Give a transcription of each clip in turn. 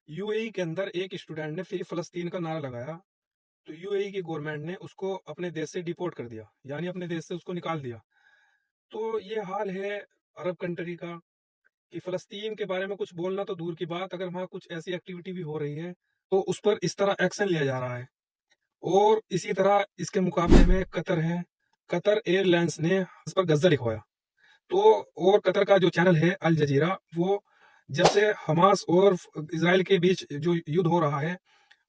UAE के अंदर एक स्टूडेंट ने फ्री फ़लस्तीन का नारा लगाया, तो यूएई की गवर्नमेंट ने उसको अपने देश से डिपोर्ट कर दिया, यानी अपने देश से उसको निकाल दिया। तो ये हाल है अरब कंट्री का कि फ़लस्तीन के बारे में कुछ बोलना तो दूर की बात, अगर वहाँ कुछ ऐसी एक्टिविटी भी हो रही है, तो उस पर इस तरह एक्शन लिया जा रहा है। और इसी तरह इसके मुकाबले में कतर है, कतर एयरलाइंस ने इस पर गज़ा लिखवाया। तो और कतर का जो चैनल है अल जज़ीरा, वो जब से हमास और इज़राइल के बीच जो युद्ध हो रहा है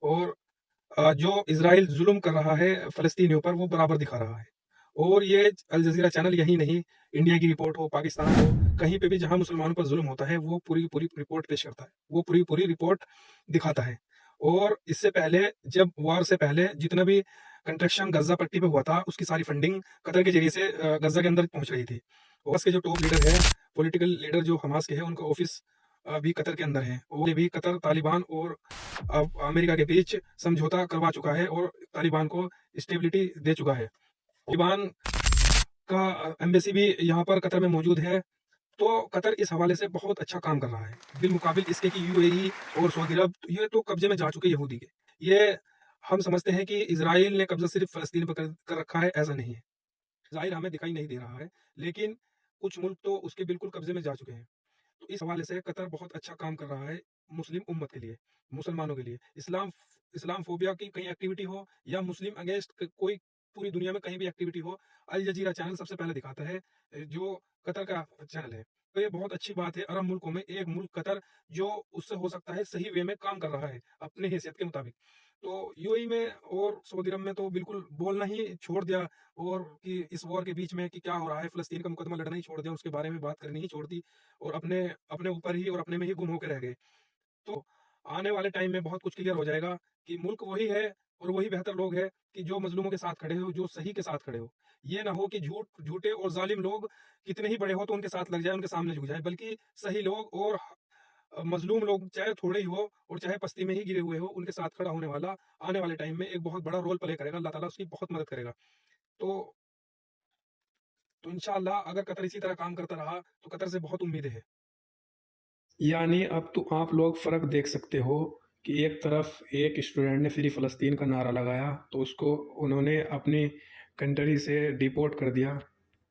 और जो इज़राइल जुल्म कर रहा है फ़लस्तीनियों पर, वो बराबर दिखा रहा है। और ये अल जज़ीरा चैनल यही नहीं, इंडिया की रिपोर्ट हो, पाकिस्तान हो, कहीं पे भी जहाँ मुसलमानों पर जुल्म होता है, वो पूरी-पूरी रिपोर्ट पेश करता है। वो पूरी-पूरी रिपोर्ट दिखाता है। और इससे पहले, जब वॉर से पहले जितना भी कंस्ट्रक्शन गज़ा पट्टी पे हुआ था, उसकी सारी फंडिंग कतर के ज़रिए से गज़ा के अंदर पहुँच रही थी। हमास के जो टॉप लीडर है, पॉलिटिकल लीडर जो हमास के हैं, उनका ऑफ़िस भी कतर के अंदर है। और ये भी कतर तालिबान और अमेरिका के बीच समझौता करवा चुका है और तालिबान को स्टेबिलिटी दे चुका है। तालिबान का एम्बेसी भी यहाँ पर कतर में मौजूद है। तो कतर इस हवाले से बहुत अच्छा काम कर रहा है, बिलमुकाबिल इसके कि यूएई और सऊदी अरब ये तो कब्जे में जा चुके यहूदी के। ये हम समझते हैं कि इज़राइल ने कब्जा सिर्फ फ़लस्तीन पर कर रखा है, ऐसा नहीं है। ज़ाहिर हमें दिखाई नहीं दे रहा है, लेकिन कुछ मुल्क तो उसके बिल्कुल कब्जे में जा चुके हैं। तो इस हवाले से कतर बहुत अच्छा काम कर रहा है मुस्लिम उम्मत के लिए, मुसलमानों के लिए। इस्लाम फ़ोबिया की कहीं एक्टिविटी हो या मुस्लिम अगेंस्ट कोई पूरी दुनिया में कहीं भी एक्टिविटी हो, अल जज़ीरा चैनल सबसे पहले दिखाता है, जो कतर का चैनल है। तो ये बहुत अच्छी बात है, अरब मुल्कों में एक मुल्क कतर जो उससे हो सकता है सही वे में काम कर रहा है, अपने हैसियत के मुताबिक। तो यूएई में और सऊदी अरब में तो बिल्कुल बोलना ही छोड़ दिया, और कि इस वॉर के बीच में कि क्या हो रहा है, फ़लस्तीन का मुकदमा लड़ना ही छोड़ दिया, उसके बारे में बात करनी ही छोड़ दी और अपने अपने ऊपर ही और अपने में ही गुम होके रह गए। तो आने वाले टाइम में बहुत कुछ क्लियर हो जाएगा कि मुल्क वही है और वही बेहतर लोग हैं कि जो मज़लूमों के साथ खड़े हो, जो सही के साथ खड़े हो। ये ना हो कि झूठे और ज़ालिम लोग कितने ही बड़े हो तो उनके साथ लग जाए, उनके सामने झुक जाए, बल्कि सही लोग और मज़लूम लोग चाहे थोड़े ही हो और चाहे पस्ती में ही गिरे हुए हो, उनके साथ खड़ा होने वाला आने वाले टाइम में एक बहुत बड़ा रोल प्ले करेगा। अल्लाह ताला उसकी बहुत मदद करेगा। तो इंशाअल्लाह अगर कतर इसी तरह काम करता रहा, तो कतर से बहुत उम्मीदें हैं। यानी अब तो आप लोग फ़र्क देख सकते हो कि एक तरफ एक स्टूडेंट ने फ्री फ़लस्तीन का नारा लगाया, तो उसको उन्होंने अपनी कंट्री से डिपोर्ट कर दिया।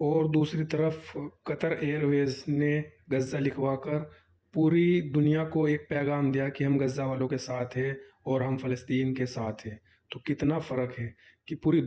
और दूसरी तरफ कतर एयरवेज़ ने गज़ा लिखवाकर पूरी दुनिया को एक पैगाम दिया कि हम गज़ा वालों के साथ हैं और हम फ़लस्तीन के साथ हैं। तो कितना फ़र्क है कि पूरी